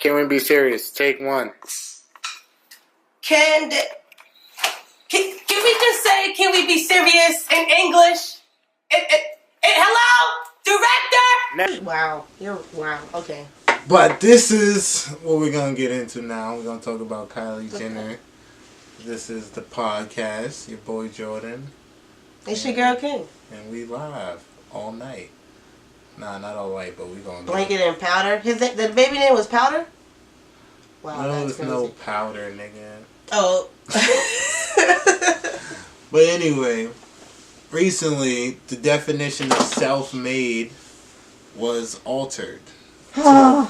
Can we be serious? Take one. Can we just say, can we be serious in English? Hello? Director? Wow. Okay. But this is what we're going to get into now. We're going to talk about Kylie Jenner. This is the podcast. Your boy Jordan. It's your girl King. And we live all night. Nah, not all night, but we going to Blanket and Powder. The baby name was Powder? Wow, no, that's it's crazy. no powder, nigga. Oh. But anyway, recently the definition of self-made was altered to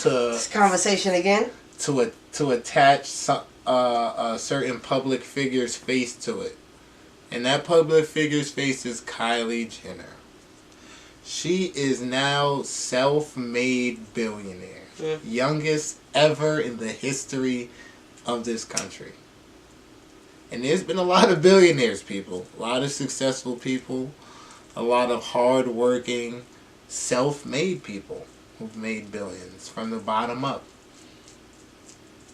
This conversation again. to attach a certain public figure's face to it, and that public figure's face is Kylie Jenner. She is now self-made billionaire, youngest ever in the history of this country. And there's been a lot of billionaires, people. A lot of successful people. A lot of hard-working, self-made people who've made billions from the bottom up.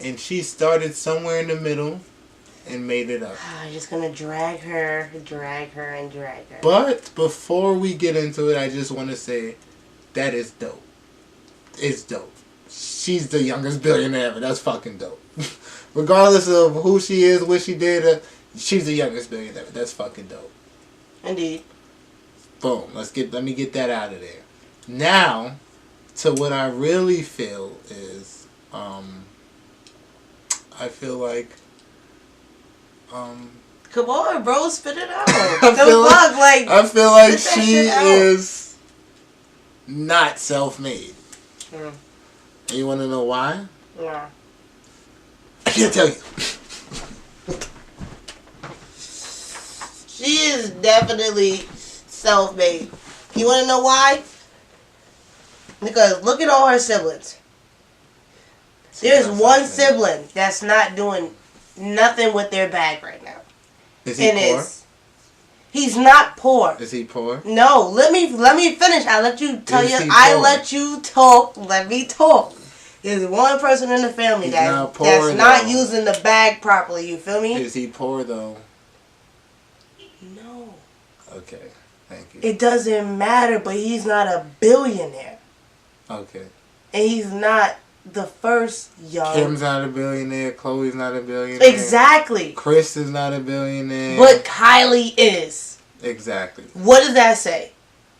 And she started somewhere in the middle and made it up. I'm just going to drag her. But before we get into it, I just want to say that is dope. It's dope. She's the youngest billionaire ever. That's fucking dope. Regardless of who she is, what she did, she's the youngest billionaire. That's fucking dope. Indeed. Boom. Let me get that out of there. Now, to what I really feel is, I feel like, Come on, bro, spit it out. I feel like she is not self-made. And you want to know why? Yeah. I can't tell you. She is definitely self-made. You want to know why? Because look at all her siblings. There's one sibling that's not doing nothing with their bag right now. Is he poor? He's not poor. Is he poor? No, let me finish. I let you tell Is you. he I poor? let you talk. Let me talk. There's one person in the family that's not using the bag properly. You feel me? Is he poor though? No. Okay, thank you. It doesn't matter, but he's not a billionaire. Okay. And he's not the first young. Kim's not a billionaire. Chloe's not a billionaire. Exactly. Chris is not a billionaire. But Kylie is. Exactly. What does that say?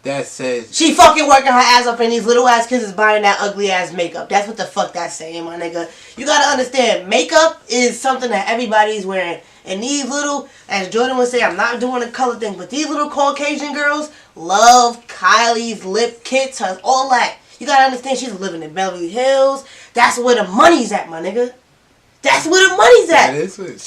That says she fucking working her ass off and these little ass kids is buying that ugly ass makeup. That's what the fuck that's saying, my nigga. You gotta understand, makeup is something that everybody's wearing. And these little, as Jordan would say, I'm not doing the color thing, but these little Caucasian girls love Kylie's lip kits, all that. You gotta understand, she's living in Beverly Hills. That's where the money's at, my nigga. That's where the money's at. That is it.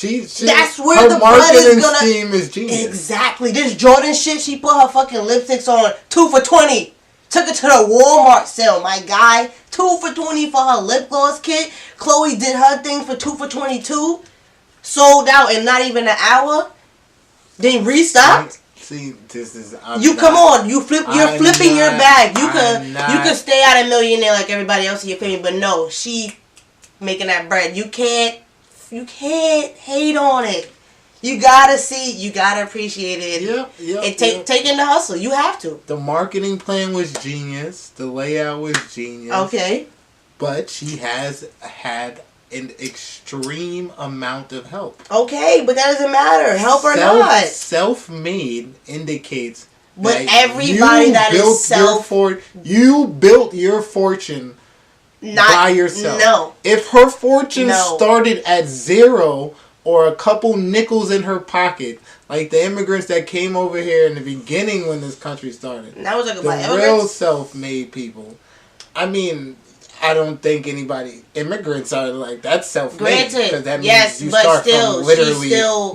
That's where the blood is gonna. Scheme is genius. Exactly. This Jordan shit, she put her fucking lipsticks on 2 for $20. Took it to the Walmart sale, my guy. 2 for $20 for her lip gloss kit. Chloe did her thing for 2 for $22. Sold out in not even an hour. Then restocked. See, this is. You're flipping your bag. You could stay out a millionaire like everybody else in your family, but no, she making that bread. You can't hate on it. You gotta see, you gotta appreciate it. Yep. And take in the hustle. You have to. The marketing plan was genius. The layout was genius. Okay. But she has had an extreme amount of help. Okay, but that doesn't matter. Help or not. Self-made indicates. But everybody that is you built your fortune. Not by yourself. No. If her fortune started at 0 or a couple nickels in her pocket, like the immigrants that came over here in the beginning when this country started, now we're talking about real self-made people. I mean, I don't think immigrants are like that's self-made. Because that means you start from literally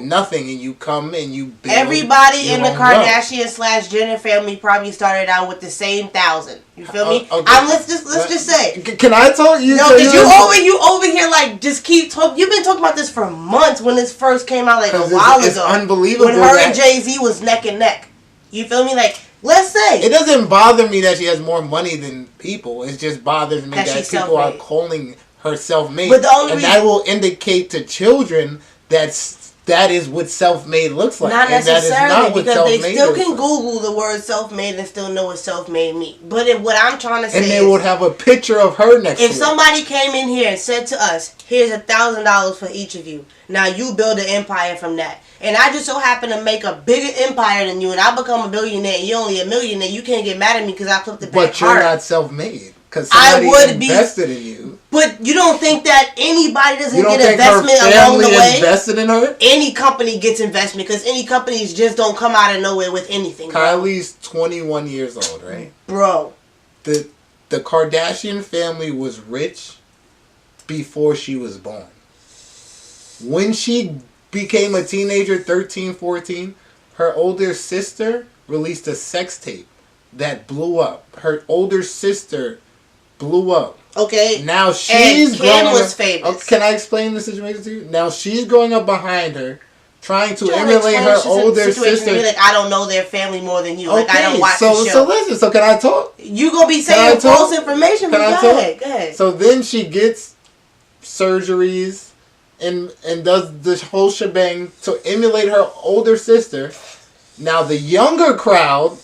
nothing and you come and you build. Everybody in the Kardashian/Jenner family probably started out with the same 1,000. You feel me? Okay. Let's just say. Can I talk? You over here like just keep talking. You've been talking about this for months when this first came out like a while ago. It's unbelievable. When her and Jay-Z was neck and neck. You feel me? Like Let's say. It doesn't bother me that she has more money than people. It just bothers me that she's people self-made. are calling her self-made. But the only and reason, that will indicate to children that is what self-made looks like. Not and necessarily, that is not what because they still can like. Google the word self-made and still know what self-made means. But what I'm trying to say and they would have a picture of her next to it. If somebody came in here and said to us, here's $1,000 for each of you. Now you build an empire from that. And I just so happen to make a bigger empire than you, and I become a billionaire, and you're only a millionaire. You can't get mad at me because I flipped the back. But you're hard. not self-made. Because somebody invested in you. But you don't think that anybody doesn't get investment along the way? Invested in her? Any company gets investment because any companies just don't come out of nowhere with anything. Kylie's 21 years old, right? Bro. The Kardashian family was rich before she was born. When she became a teenager, 13, 14, her older sister released a sex tape that blew up. Her older sister blew up. Okay. Now she's growing was famous. Okay, can I explain the situation to you? Now she's growing up behind her, trying to emulate her older sister. Like, I don't know their family more than you. Like, I don't watch the show. So listen. So can I talk? You gonna be saying false information? Go ahead. So then she gets surgeries and does the whole shebang to emulate her older sister. Now the younger crowd,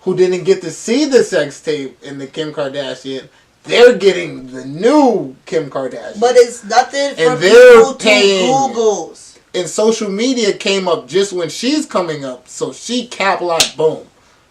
who didn't get to see the sex tape in the Kim Kardashian, they're getting the new Kim Kardashian. But it's nothing for and they're people paying, to Google. And social media came up just when she's coming up. So she capitalized, boom.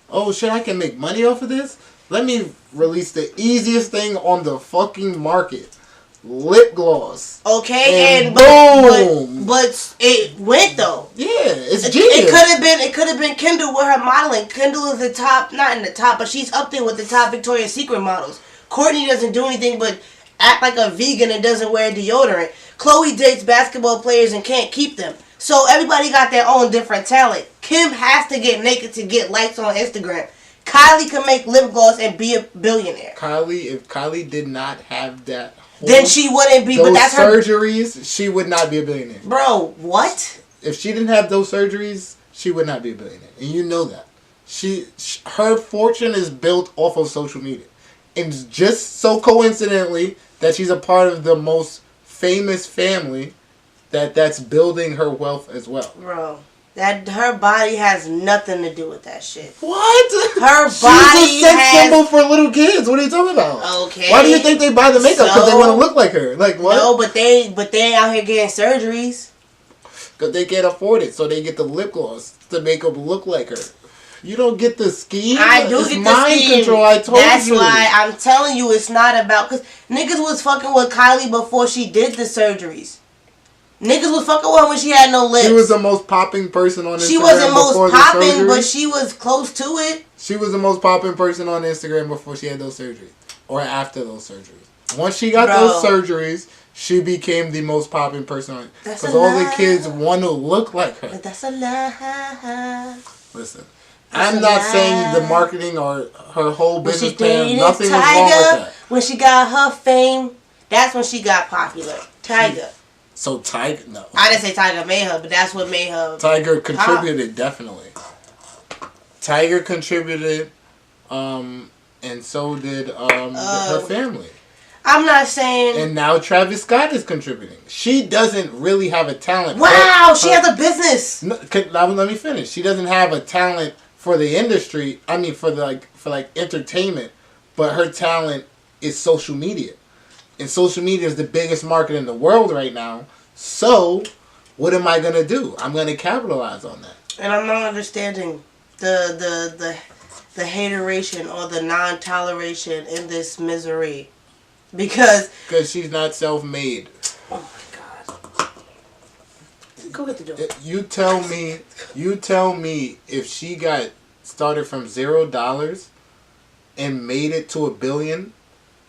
Oh shit, I can make money off of this? Let me release the easiest thing on the fucking market. Lip gloss. Okay, and boom. But it went though. Yeah, it's genius. It could have been Kendall with her modeling. Kendall is the top, not in the top, but she's up there with the top Victoria's Secret models. Kourtney doesn't do anything but act like a vegan and doesn't wear deodorant. Khloe dates basketball players and can't keep them. So everybody got their own different talent. Kim has to get naked to get likes on Instagram. Kylie can make lip gloss and be a billionaire. If Kylie did not have that, then she wouldn't be. Those but that's surgeries, she would not be a billionaire. Bro, what? If she didn't have those surgeries, she would not be a billionaire, and you know that. Her fortune is built off of social media. And just so coincidentally that she's a part of the most famous family that's building her wealth as well. Bro, that her body has nothing to do with that shit. What? Her she's body a sex symbol for little kids. What are you talking about? Okay. Why do you think they buy the makeup? Because they want to look like her. Like what? No, but they ain't out here getting surgeries. Because they can't afford it, so they get the lip gloss to make them look like her. You don't get the scheme. I do get the mind scheme. Control. I told That's you. why I'm telling you it's not about, because niggas was fucking with Kylie before she did the surgeries. Niggas was fucking with her when she had no lips. She was the most popping person on Instagram. She wasn't most popping, but she was close to it. She was the most popping person on Instagram before she had those surgeries, or after those surgeries. Once she got those surgeries, she became the most popping person on it. Because all the kids want to look like her. But that's a lie. Listen. I'm not saying the marketing or her whole business plan, nothing was wrong with that. When she got her fame, that's when she got popular. Tyga. So Tyga, no. I didn't say Tyga made her, but that's what made her. Tyga contributed, definitely. Tyga contributed, and so did her family. I'm not saying. And now Travis Scott is contributing. She doesn't really have a talent. Wow, she has a business. No, let me finish. She doesn't have a talent for the industry. I mean, for entertainment. But her talent is social media, and social media is the biggest market in the world right now. So, what am I gonna do? I'm gonna capitalize on that. And I'm not understanding the hateration or the non-toleration in this misery. Because she's not self-made. Oh my God. Go get the door. You tell me if she got started from $0 and made it to $1 billion.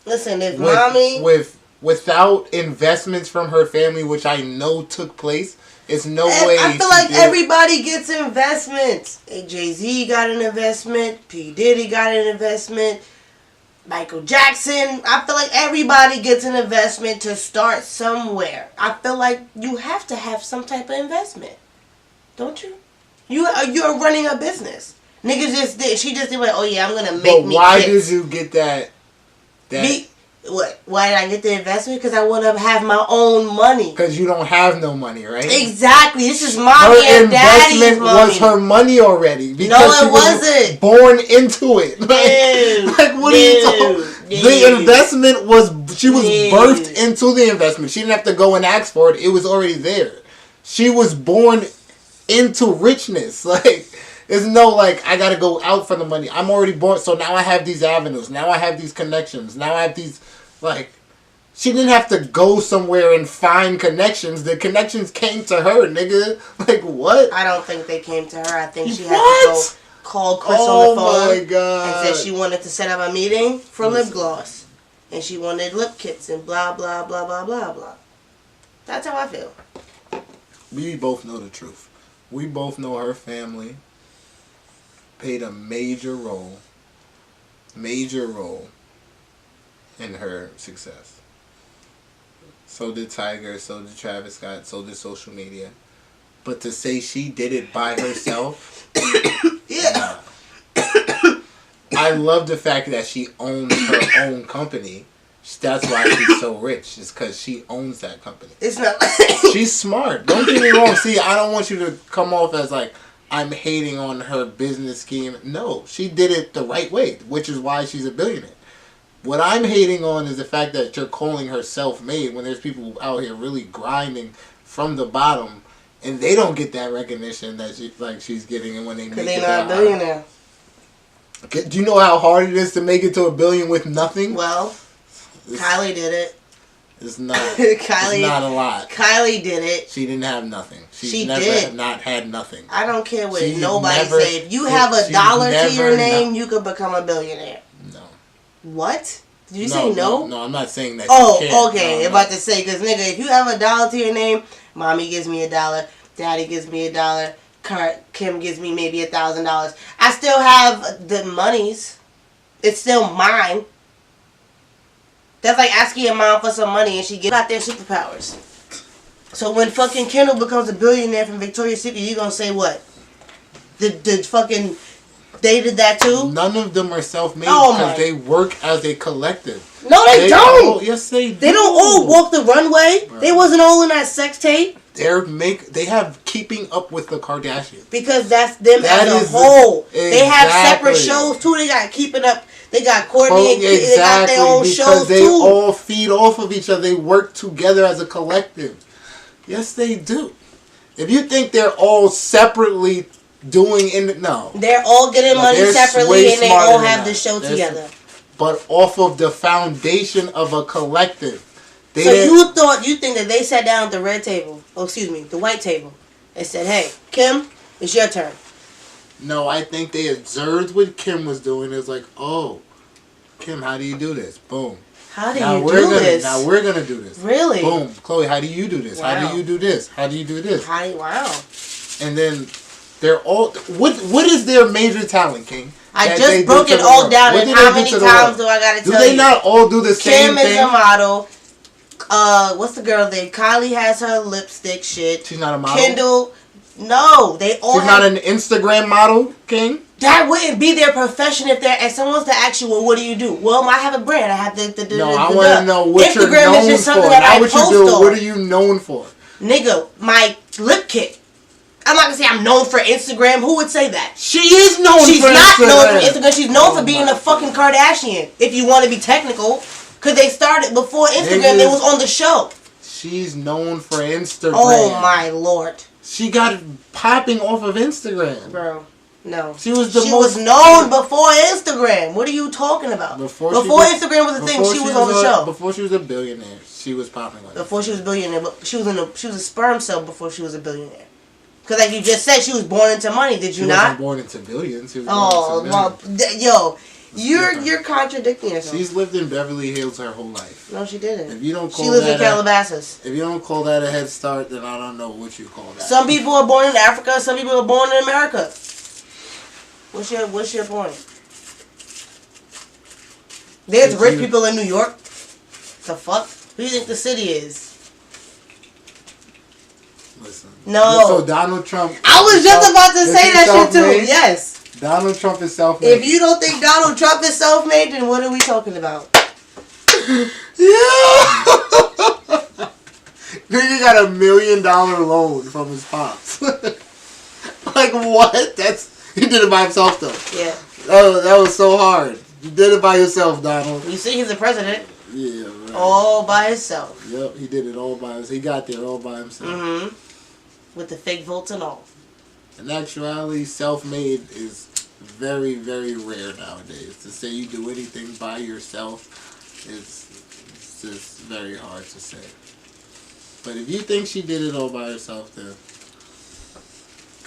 Listen, if mommy without investments from her family, which I know took place, it's no way. I feel like everybody gets investments. Jay-Z got an investment. P. Diddy got an investment. Michael Jackson. I feel like everybody gets an investment to start somewhere. I feel like you have to have some type of investment. Don't you? You're running a business. Niggas just did. She just did like, oh yeah, I'm gonna make But me. why kids. did you get that? What? Why did I get the investment? Because I want to have my own money. Because you don't have no money, right? Exactly. This is mommy Her and daddy's investment money. was her money already. Because No, she it wasn't. Born into it. Like what are you talking? The investment was she was birthed into the investment. She didn't have to go and ask for it. It was already there. She was born into richness. Like there's no like I gotta go out for the money. I'm already born, so now I have these avenues. Now I have these connections. Now I have these like. She didn't have to go somewhere and find connections. The connections came to her, nigga. Like, what? I don't think they came to her. I think she had to go call Chris on the phone. Oh, my God. And said she wanted to set up a meeting for lip gloss. And she wanted lip kits and blah, blah, blah, blah, blah, blah. That's how I feel. We both know the truth. We both know her family played a major role in her success. So did Tiger, so did Travis Scott, so did social media. But to say she did it by herself, yeah. Nah. I love the fact that she owns her own company. That's why she's so rich. It's because she owns that company. It's not. She's smart. Don't get me wrong. See, I don't want you to come off as like I'm hating on her business scheme. No, she did it the right way, which is why she's a billionaire. What I'm hating on is the fact that you're calling her self-made when there's people out here really grinding from the bottom, and they don't get that recognition that she's getting, and when they make it, they're not a billionaire. Do you know how hard it is to make it to $1 billion with nothing? Well, Kylie did it. It's not. Kylie, it's not a lot. Kylie did it. She didn't have nothing. She never did. Not had nothing. I don't care what She's nobody never, say. If you have $1 to your name, you could become a billionaire. No. What? Did you say no? No, I'm not saying that. Oh, you can't. okay. No, About to say, because nigga, if you have $1 to your name, mommy gives me $1, daddy gives me $1, Kim gives me maybe $1,000. I still have the monies. It's still mine. That's like asking your mom for some money and she got their superpowers. So when fucking Kendall becomes a billionaire from Victoria's Secret, you gonna say what? The fucking they did that too? None of them are self-made because they work as a collective. No, they don't. Yes, they do. They don't all walk the runway. Right. They wasn't all in that sex tape. They have Keeping Up with the Kardashians. Because that's them as a whole. They have separate shows too. They got Keeping Up. They got Courtney and Keith. They got their own shows too. They all feed off of each other. They work together as a collective. Yes, they do. If you think they're all separately doing no. They're all getting money separately and they all have the show together. But off of the foundation of a collective. You think that they sat down at the red table, the white table, and said, hey, Kim, it's your turn. No, I think they observed what Kim was doing. It's like, oh, Kim, how do you do this? Boom. How do you do this? Now we're going to do this. Really? Boom. Chloe, how do you do this? Wow. How do you do this? How do you do this? Wow. And then they're all... What is their major talent, King? I just broke it all down, and how many times do I got to tell you? Do they not all do the same thing? Kim is a model. What's the girl name? Kylie has her lipstick shit. She's not a model? Kendall... No, they all. She's not an Instagram model, King? That wouldn't be their profession if they're. And someone's to ask you, well, what do you do? Well, I have a brand. I have the. No, I want to know what you're known is just something for. That not I what post you do. on. What are you known for? Nigga, my lip kit. I'm not gonna say I'm known for Instagram. Who would say that? She is known for Instagram. She's not known for Instagram. She's known for being a fucking Kardashian. If you want to be technical, because they started before Instagram. They was on the show. She's known for Instagram. Oh my lord. She got popping off of Instagram. Bro, no. She was known before Instagram. What are you talking about? Before Instagram was a thing, she was on the show. Before she was a billionaire, she was popping on Before she was a billionaire, but she was a sperm cell before she was a billionaire. Because like you just said, she was born into money, did you not? She wasn't born into billions. She was born into millions. Yo. You're contradicting yourself. She's lived in Beverly Hills her whole life. No, she didn't. If you don't call she lives in Calabasas. If you don't call that a head start, then I don't know what you call that. Some people are born in Africa. Some people are born in America. What's your point? There's rich people in New York. The fuck? Who do you think the city is? Listen. No. So Donald Trump. I was just about to say that shit too. Yes. Donald Trump is self-made. If you don't think Donald Trump is self-made, then what are we talking about? Yeah. Nigga got $1 million loan from his pops. Like what? He did it by himself though. Yeah. That was so hard. You did it by yourself, Donald. You see, he's the president. Yeah. Right. All by himself. Yep, he did it all by himself. He got there all by himself. Mm-hmm. With the fake votes and all. In actuality, self-made is very, very rare nowadays. To say you do anything by yourself is just very hard to say. But if you think she did it all by herself, then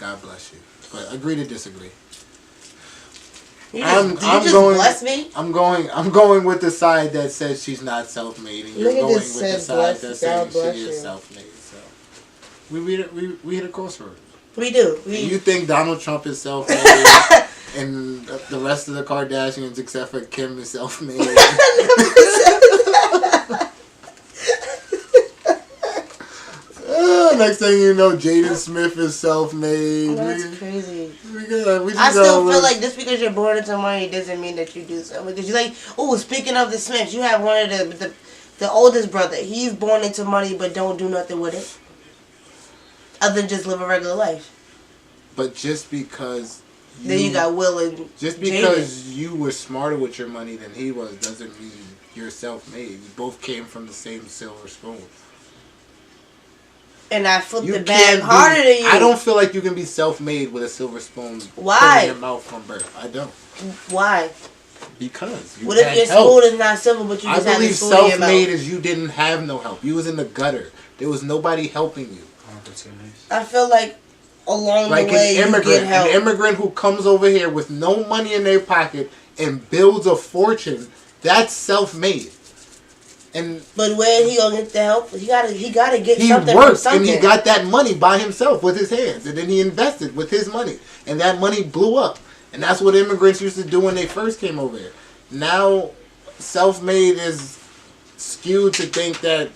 God bless you. But agree to disagree. You just bless me? I'm going with the side that says she's not self-made, and you're going with the side that says she is self-made. So we hit a crossroads. We do. You think Donald Trump is self-made, and the rest of the Kardashians, except for Kim, is self-made. Next thing you know, Jaden Smith is self-made. Oh, that's crazy. I still feel like just because you're born into money doesn't mean that you do something. Because you're like, oh, speaking of the Smiths, you have one of the oldest brother. He's born into money but don't do nothing with it. Other than just live a regular life. But just because then you got Will and just because you were smarter with your money than he was doesn't mean you're self-made. You both came from the same silver spoon. And I flipped the bag harder than you. I don't feel like you can be self-made with a silver spoon Why? in your mouth from birth. I don't. Why? Because you what if your spoon is not silver, but you just have the spoon in your mouth? I believe self-made is you didn't have no help. You was in the gutter. There was nobody helping you. I feel like along the way you get help. An immigrant who comes over here with no money in their pocket and builds a fortune, that's self-made. But where he gonna get the help? He gotta get something. He worked and he got that money by himself with his hands, and then he invested with his money, and that money blew up. And that's what immigrants used to do when they first came over here. Now, self-made is skewed to think that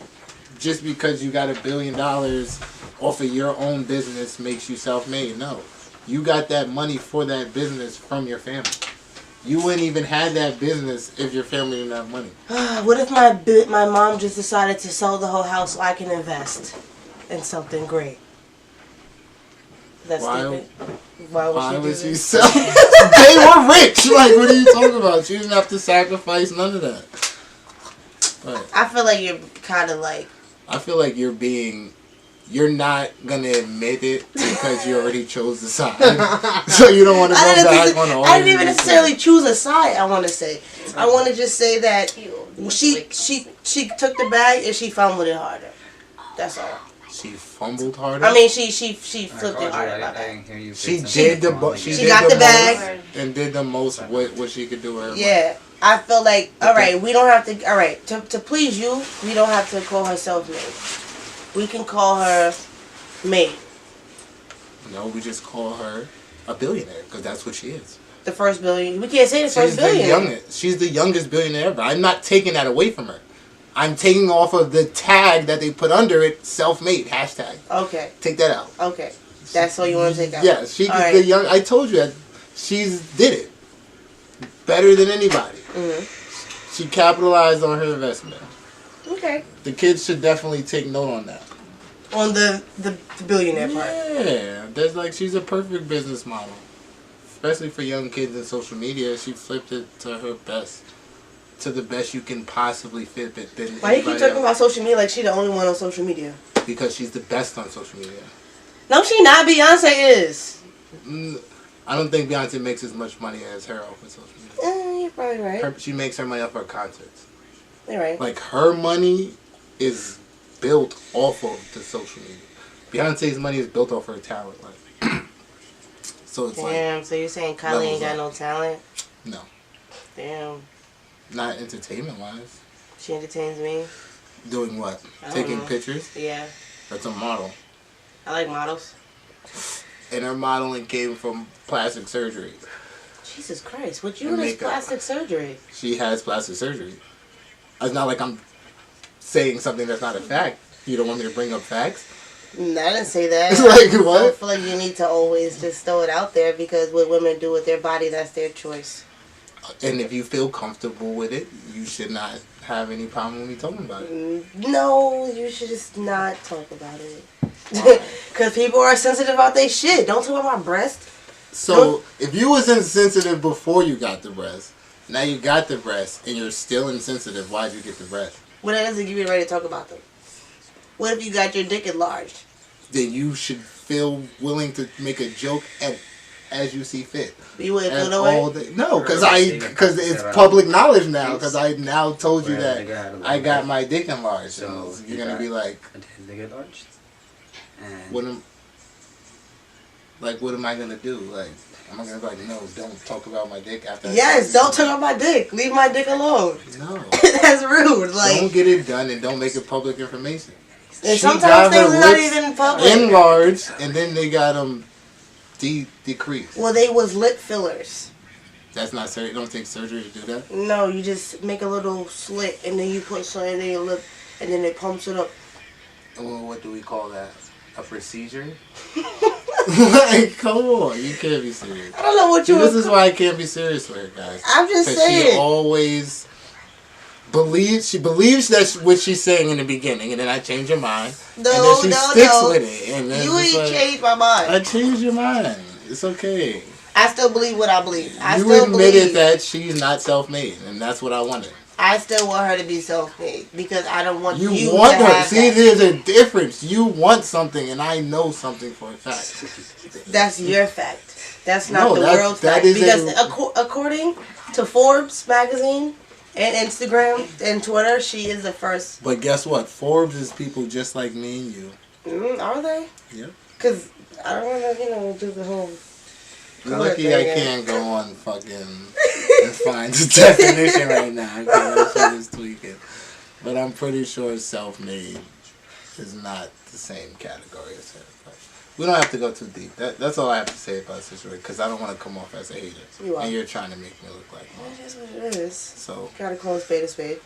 just because you got $1 billion off of your own business makes you self-made. No, you got that money for that business from your family. You wouldn't even have that business if your family didn't have money. What if my mom just decided to sell the whole house so I can invest in something great? That's stupid. Why would she sell? They were rich. Like, what are you talking about? She didn't have to sacrifice none of that. But I feel like you're kind of like... I feel like you're not going to admit it because you already chose the side. So you don't want to go back on all. I didn't even necessarily choose a side, I want to say. I want to just say that she took the bag and she fumbled it harder. That's all. She fumbled harder? I mean, she flipped it harder. She got the bag and did the most what she could do. Yeah. I feel like, alright, we don't have to, alright, to please you, we don't have to call her self-made. We can call her maid. No, we just call her a billionaire because that's what she is. The first billion. We can't say the first billionaire. She's the youngest billionaire ever. I'm not taking that away from her. I'm taking off of the tag that they put under it, self-made, hashtag. Okay. Take that out. Okay. That's all you want to take out? Yeah, she's the young. I told you that she's did it better than anybody. Mm-hmm. She capitalized on her investment. Okay. The kids should definitely take note on that. On the billionaire part. Yeah, she's a perfect business model, especially for young kids in social media. She flipped it to her best, to the best you can possibly flip it. Why do you keep talking about social media like she's the only one on social media? Because she's the best on social media. No, she not. Beyonce is. I don't think Beyonce makes as much money as her off of social media. You're probably right. She makes her money off her concerts. You're right. Like, her money is built off of the social media. Beyonce's money is built off her talent. Like, so it's damn, so you're saying Kylie ain't got no talent? No. Damn. Not entertainment-wise. She entertains me. Doing what? Taking pictures? Yeah. That's a model. I like models. And her modeling came from plastic surgery. Jesus Christ, what you is plastic surgery? She has plastic surgery. It's not like I'm saying something that's not a fact. You don't want me to bring up facts? I didn't say that. Like, what? I feel like you need to always just throw it out there because what women do with their body, that's their choice. And if you feel comfortable with it, you should not have any problem with me talking about it. No, you should just not talk about it. Because people are sensitive about their shit. Don't talk about breast. So, if you was insensitive before you got the breast, now you got the breast, and you're still insensitive, why'd you get the breast? Well, that doesn't give you ready to talk about them. What if you got your dick enlarged? Then you should feel willing to make a joke as you see fit. You wouldn't feel no way? No, because it's public knowledge now. Because I now told you that I got my dick enlarged. So you're gonna be like, dick enlarged. what am I gonna do? Like, am I gonna be like, no, don't talk about my dick after? Yes, don't talk about my dick. Leave my dick alone. No, that's rude. Like, don't get it done and don't make it public information. And sometimes things are not even public. Enlarged, and then they got them decreased. Well, they was lip fillers. That's not surgery. Don't take surgery to do that. No, you just make a little slit, and then you put something in your lip, and then it pumps it up. Well, what do we call that? A procedure? Like, come on, you can't be serious. I don't know what you. This is why I can't be serious with her, guys. I'm just saying. She always believes that what she's saying in the beginning, and then I change her mind. No, and then she sticks with it. And then you ain't changed my mind. I changed your mind. It's okay. I still believe what I believe. You admitted that she's not self-made, and that's what I wanted. I still want her to be self-made because I don't want you want to her. have See, that. there's a difference. You want something, and I know something for a fact. That's your fact. That's not the world's that fact. is Because according to Forbes magazine and Instagram and Twitter, she is the first. But guess what? Forbes is people just like me and you. Are they? Yep. Because I don't want to, do the whole. You're lucky I can't go on fucking and find the definition right now. That shit is tweaking. But I'm pretty sure self-made is not the same category as her. But we don't have to go too deep. That's all I have to say about this situation because I don't want to come off as a hater. And you're trying to make me look like one. That's what it is. So, gotta call a spade a spade.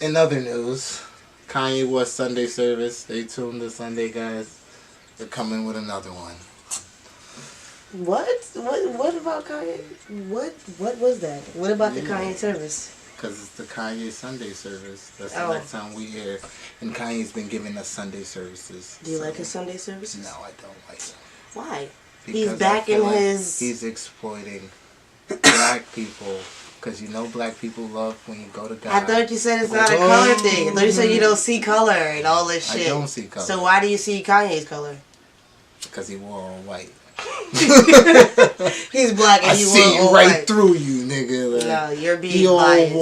In other news, Kanye West Sunday service. Stay tuned to Sunday, guys. They're coming with another one. What? What about Kanye? What was that? What about the Kanye service? Because it's the Kanye Sunday service. That's the next time we hear. And Kanye's been giving us Sunday services. Do you like his Sunday services? No, I don't like them. Why? Because he's back in his... He's exploiting black people. Because black people love when you go to God. I thought you said it's not a color thing. I thought you said you don't see color and all this shit. I don't see color. So why do you see Kanye's color? Because he wore all white. He's black and he wore all right white. Through you, nigga. Like, no, you're being biased.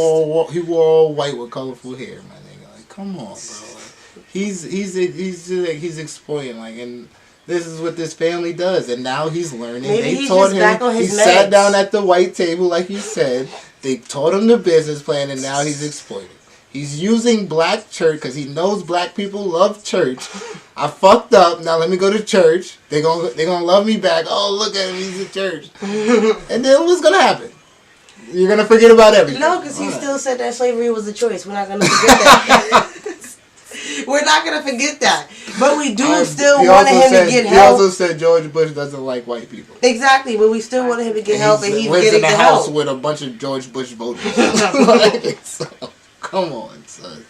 He wore all white with colorful hair, my nigga. Like, come on, bro. Like, he's exploiting, like, and this is what this family does, and now he's learning. Maybe they taught him. Back on his he meds. Sat down at the white table, like he said. They taught him the business plan, and now he's exploiting. He's using black church because he knows black people love church. I fucked up. Now let me go to church. They're gonna love me back. Oh, look at him. He's in church. And then what's gonna happen? You're gonna forget about everything. No, because he still said that slavery was a choice. We're not gonna forget that. We're not gonna forget that. But we do still want him to get help. He also said George Bush doesn't like white people. Exactly, but we still want him to get help, and he's lives getting in a the house help. with a bunch of George Bush voters. So, come on, son.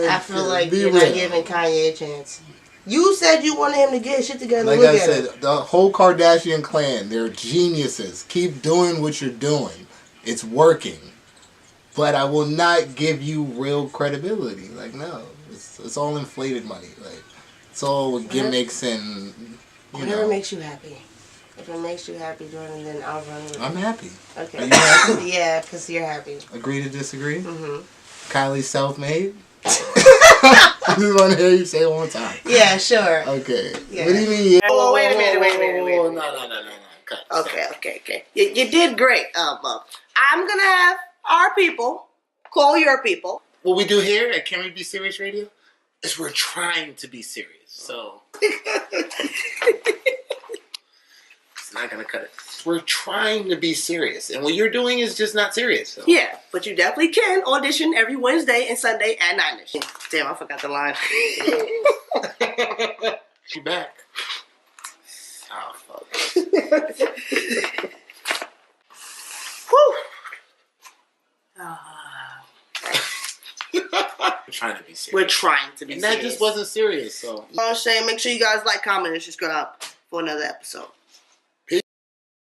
I feel like you're not giving Kanye a chance. You said you wanted him to get his shit together. Like I said, the whole Kardashian clan, they're geniuses. Keep doing what you're doing. It's working. But I will not give you real credibility. Like, no. It's all inflated money. Like, it's all gimmicks and, whatever makes you happy. If it makes you happy, Jordan, then I'll run with it. I'm happy. Okay. Are you happy? Yeah, because you're happy. Agree to disagree? Mm-hmm. Kylie's self-made? I just want to hear you say it one more time. Yeah, sure. Okay. Yeah. What do you mean? Oh, wait a minute. No. Cut. Okay. You did great. I'm going to have our people call your people. What we do here at Can We Be Serious Radio is we're trying to be serious. So, it's not gonna cut it. We're trying to be serious, and what you're doing is just not serious. So. Yeah, but you definitely can audition every Wednesday and Sunday at 9ish. Damn, I forgot the line. You back? Oh fuck. Whew. We're trying to be serious. We're trying to be and serious. that just wasn't serious. So. You know what I'm saying? Make sure you guys like, comment, and subscribe for another episode.